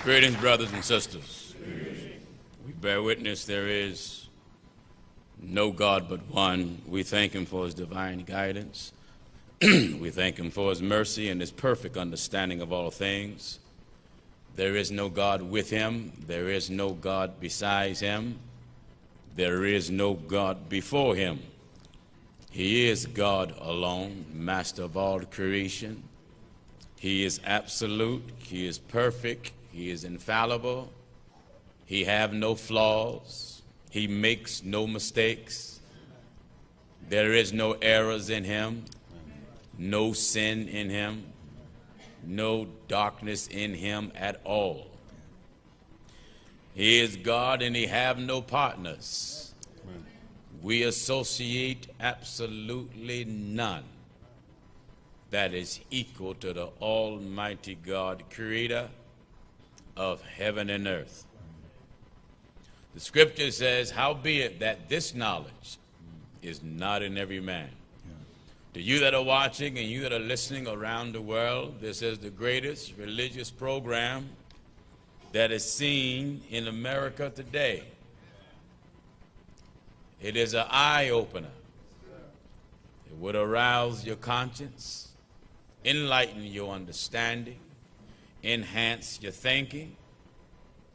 Greetings, brothers and sisters. We bear witness there is no God but one. We thank him for his divine guidance. We thank him for his mercy and his perfect understanding of all things. There is no God with him. There is no God besides him. There is no God before him. He is God alone, master of all creation. He is absolute. He is perfect. He is infallible. He have no flaws. He makes no mistakes. There is no errors in him, no sin in him, no darkness in him at all. He is God and he have no partners. We associate absolutely none that is equal to the Almighty God, creator of heaven and earth. The scripture says, howbeit that this knowledge is not in every man. To you that are watching and you that are listening around the world, this is the greatest religious program that is seen in America today. It is an eye-opener. It would arouse your conscience, enlighten your understanding, enhance your thinking,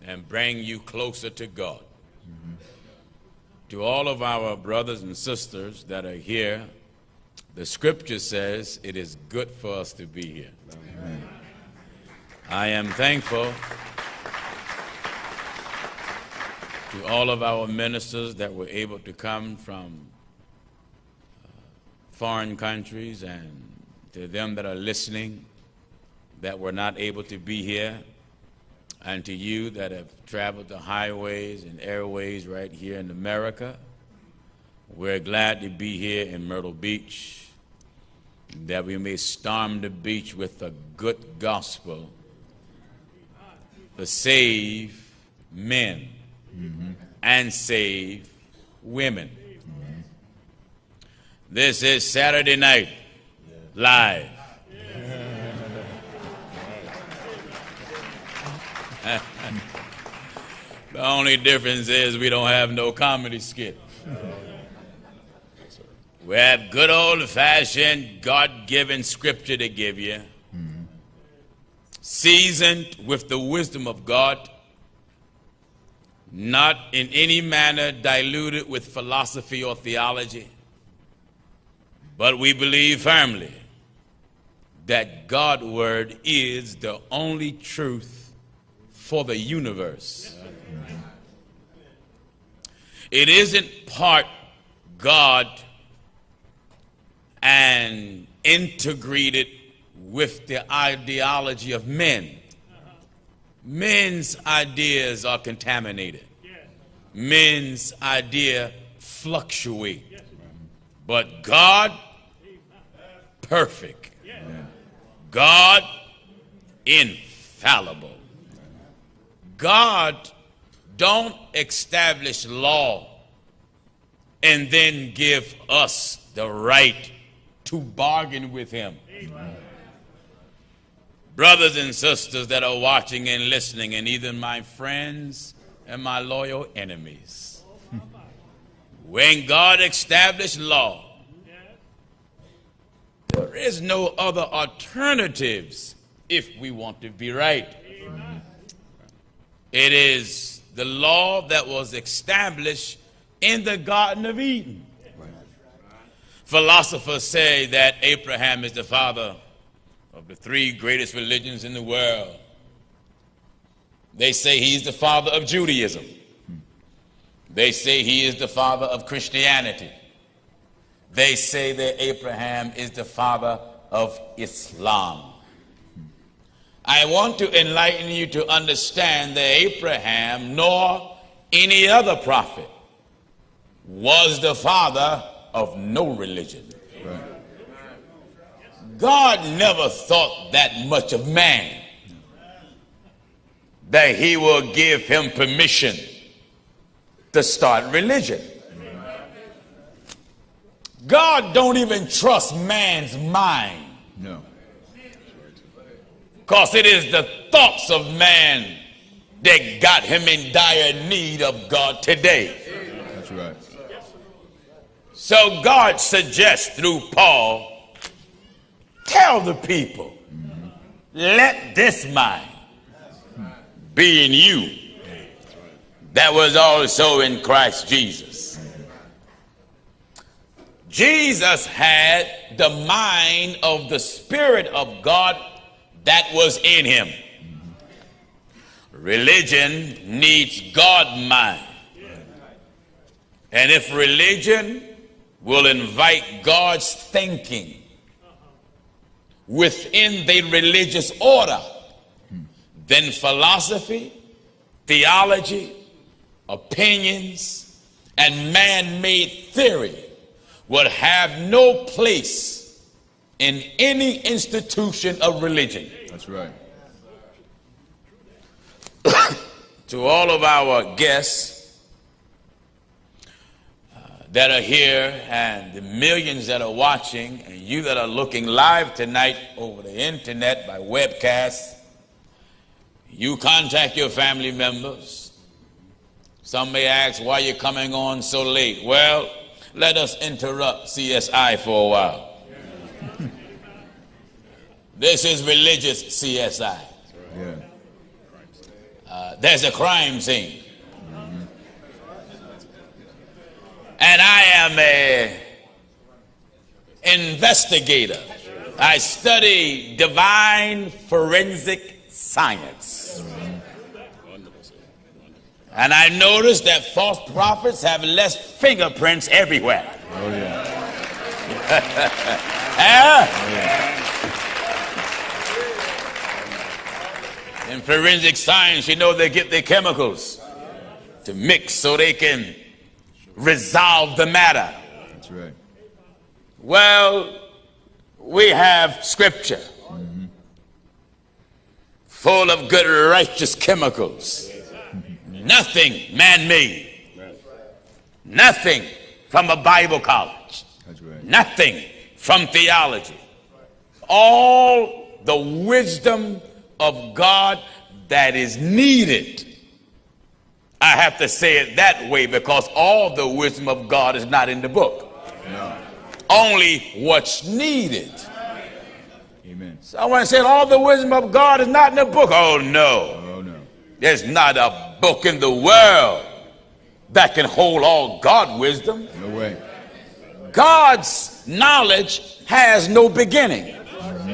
and bring you closer to God. To all of our brothers and sisters that are here, the scripture says it is good for us to be here. Amen. I am thankful to all of our ministers that were able to come from foreign countries, and to them that are listening that were not able to be here, and to you that have traveled the highways and airways right here in America. We're glad to be here in Myrtle Beach, that we may storm the beach with the good gospel to save men and save women. This is Saturday Night Live. The only difference is we don't have no comedy skit. We have good old-fashioned, God-given scripture to give you, seasoned with the wisdom of God, not in any manner diluted with philosophy or theology, but we believe firmly that God's word is the only truth for the universe. It isn't part God and integrated with the ideology of men. Men's ideas are contaminated. Men's ideas fluctuate. But God, perfect. God, infallible. God don't establish law and then give us the right to bargain with him. Brothers and sisters that are watching and listening, and even my friends and my loyal enemies, when God established law, there is no other alternatives if we want to be right. It is the law that was established in the Garden of Eden. Philosophers say that Abraham is the father of the three greatest religions in the world. They say he's the father of Judaism. They say he is the father of Christianity. They say that Abraham is the father of Islam. I want to enlighten you to understand that Abraham, nor any other prophet, was the father of no religion. Right. God never thought that much of man that he will give him permission to start religion. God don't even trust man's mind. No. Because it is the thoughts of man that got him in dire need of God today. That's right. So God suggests through Paul, tell the people, let this mind be in you that was also in Christ Jesus. Jesus had the mind of the Spirit of God that was in him. Religion needs God mind. And if religion will invite God's thinking within the religious order, then philosophy, theology, opinions, and man-made theory would have no place in any institution of religion. That's right. To all of our guests that are here and the millions that are watching and you that are looking live tonight over the internet by webcast, you contact your family members. Some may ask, why are you coming on so late? Well, let us interrupt CSI for a while. This is religious CSI. Yeah. There's a crime scene. And I am an investigator. I study divine forensic science. And I noticed that false prophets have less fingerprints everywhere. Oh, yeah. Oh, yeah. In forensic science, you know, they get their chemicals to mix so they can resolve the matter. That's right. Well, we have scripture full of good righteous chemicals. Nothing man-made. Nothing from a Bible college. That's right. Nothing from theology. All the wisdom of God that is needed. I have to say it that way because all the wisdom of God is not in the book. No. Only what's needed. Amen. Someone said all the wisdom of God is not in the book. Oh no. Oh, no. There's not a book in the world that can hold all God wisdom. No way. God's knowledge has no beginning.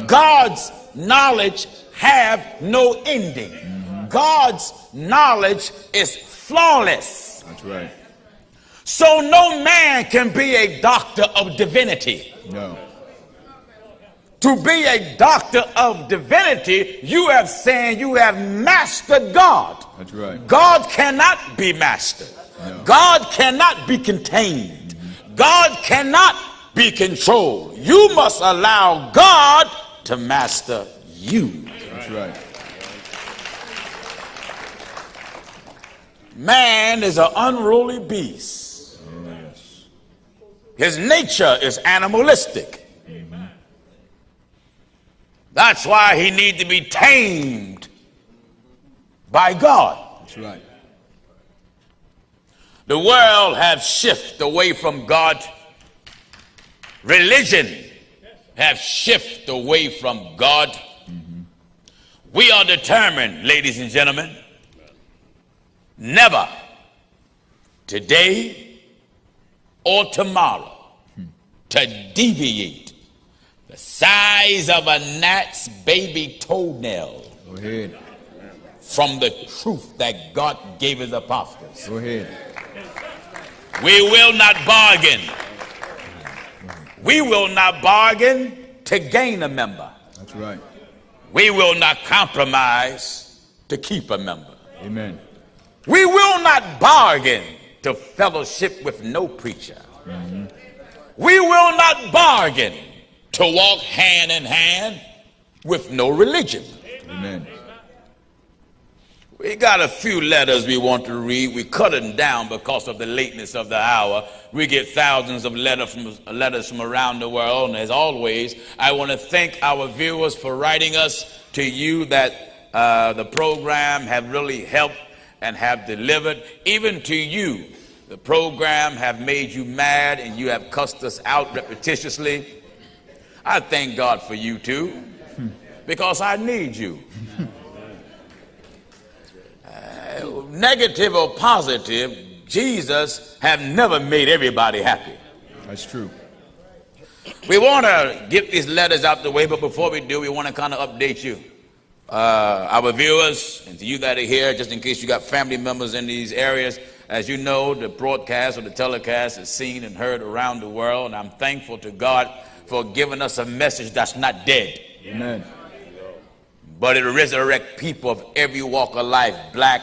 God's knowledge have no ending. God's knowledge is flawless. That's right. So no man can be a doctor of divinity. No. To be a doctor of divinity, you have saying you have mastered God. That's right. God cannot be mastered. No. God cannot be contained. God cannot be controlled. You must allow God to master you. That's right. Man is an unruly beast. Oh, yes. His nature is animalistic. That's why he needs to be tamed by God. That's right. The world have shifted away from God. Religion have shifted away from God. We are determined, ladies and gentlemen, never today or tomorrow to deviate the size of a gnat's baby toenail Go ahead. from the truth that God gave his apostles. Go ahead. We will not bargain. We will not bargain to gain a member. That's right. We will not compromise to keep a member. Amen. We will not bargain to fellowship with no preacher. We will not bargain to walk hand in hand with no religion. Amen. We got a few letters we want to read. We cut them down because of the lateness of the hour. We get thousands of letters from around the world. And as always, I want to thank our viewers for writing us to you that the program have really helped and have delivered. Even to you, the program have made you mad and you have cussed us out repetitiously. I thank God for you too, because I need you. Negative or positive, Jesus have never made everybody happy. That's true. We want to get these letters out the way, but before we do, we want to kind of update you. Our viewers, and to you that are here, just in case you got family members in these areas, as you know, the broadcast or the telecast is seen and heard around the world, and I'm thankful to God for giving us a message that's not dead. Amen. But it resurrects people of every walk of life, black,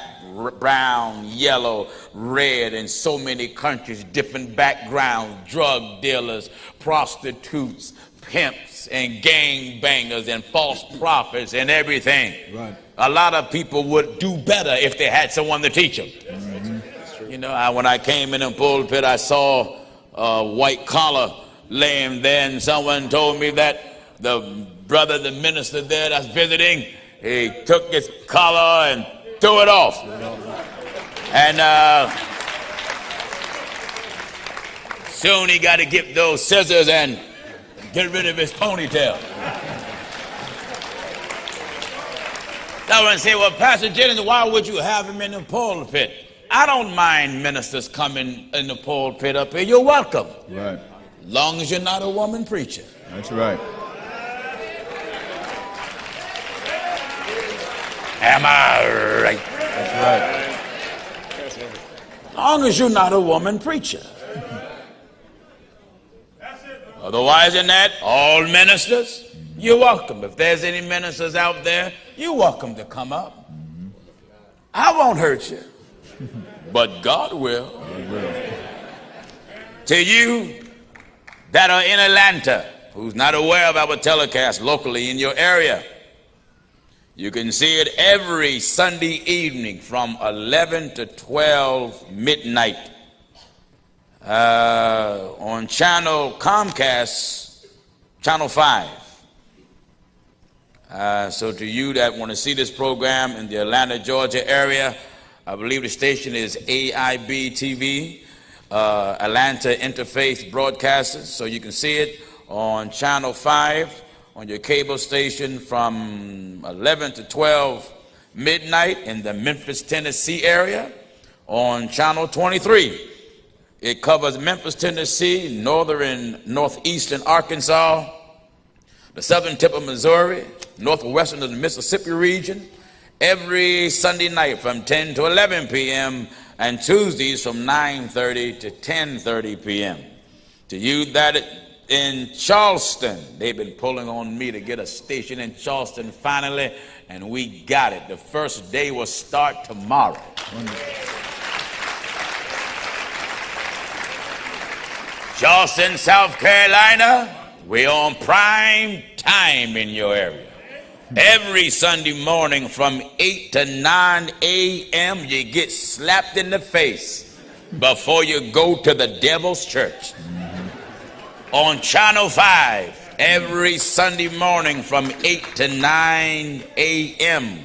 brown, yellow, red, in so many countries, different backgrounds, drug dealers, prostitutes, pimps, and gang bangers, and false prophets, and everything. Right. A lot of people would do better if they had someone to teach them. Mm-hmm. You know, when I came in the pulpit, I saw a white collar laying there, and someone told me that the brother, the minister there that's visiting, he took his collar and threw it off. And soon he got to get those scissors and get rid of his ponytail. Someone say, well, Pastor Jennings, why would you have him in the pulpit? I don't mind ministers coming in the pulpit up here. You're welcome. Right. Long as you're not a woman preacher. That's right. Am I right? That's right. Long as you're not a woman preacher. Otherwise than that, all ministers, you're welcome. If there's any ministers out there, you're welcome to come up. I won't hurt you, but God will. To you that are in Atlanta, who's not aware of our telecast locally in your area, you can see it every Sunday evening from 11 to 12 midnight on channel Comcast, channel 5. So to you that want to see this program in the Atlanta, Georgia area, I believe the station is AIB TV, Atlanta Interfaith Broadcasters. So you can see it on channel 5 on your cable station from 11 to 12 midnight in the Memphis, Tennessee area. On channel 23, it covers Memphis, Tennessee, northeastern Arkansas, the southern tip of Missouri, northwestern of the Mississippi region, every Sunday night from 10 to 11 p.m. and Tuesdays from 9:30 to 10:30 p.m. To you that in Charleston, they've been pulling on me to get a station in Charleston finally, and we got it. The first day will start tomorrow. Charleston, South Carolina, we're on prime time in your area. Every Sunday morning from 8 to 9 a.m., you get slapped in the face before you go to the devil's church. On channel 5, every Sunday morning from 8 to 9 a.m.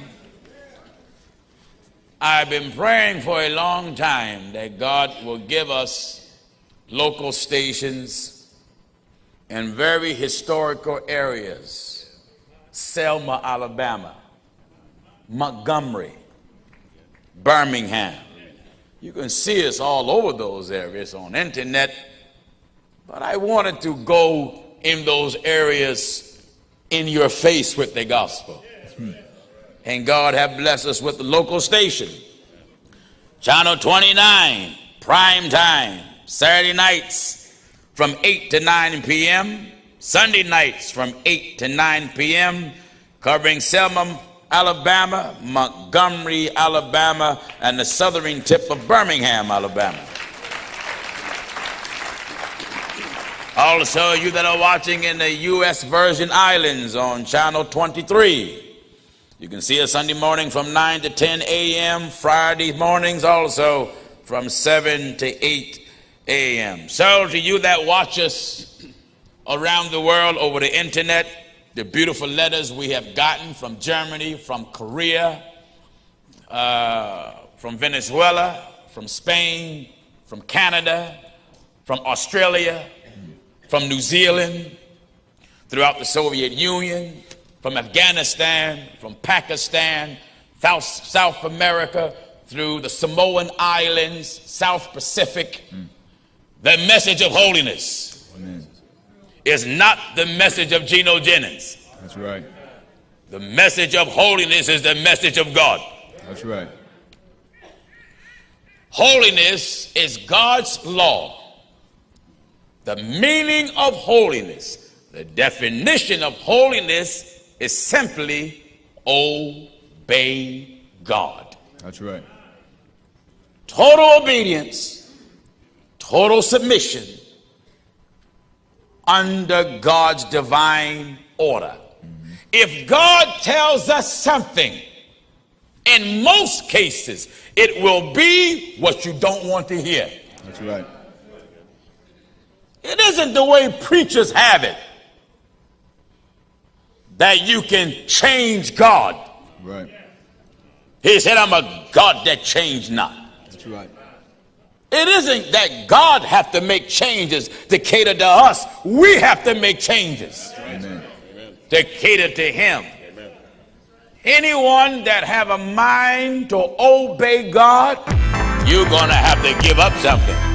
I've been praying for a long time that God will give us local stations in very historical areas. Selma, Alabama, Montgomery, Birmingham. You can see us all over those areas on the internet, but I wanted to go in those areas in your face with the gospel. And God have blessed us with the local station. Channel 29, prime time, Saturday nights from 8 to 9 p.m., Sunday nights from 8 to 9 p.m., covering Selma, Alabama, Montgomery, Alabama, and the southern tip of Birmingham, Alabama. Also, you that are watching in the U.S. Virgin Islands on channel 23, you can see us Sunday morning from 9 to 10 a.m., Friday mornings also from 7 to 8 a.m. So to you that watch us around the world over the internet, the beautiful letters we have gotten from Germany, from Korea, from Venezuela, from Spain, from Canada, from Australia, from New Zealand, throughout the Soviet Union, from Afghanistan, from Pakistan, South America, through the Samoan Islands, South Pacific. The message of holiness is not the message of Gino Jennings. That's right. The message of holiness is the message of God. That's right. Holiness is God's law. The meaning of holiness, the definition of holiness is simply obey God. That's right. Total obedience, total submission under God's divine order. If God tells us something, in most cases, it will be what you don't want to hear. That's right. It isn't the way preachers have it, that you can change God. Right. He said, I'm a God that changed not. That's right. It isn't that God have to make changes to cater to us. We have to make changes Amen. to cater to him. Amen. Anyone that have a mind to obey God, you're going to have to give up something.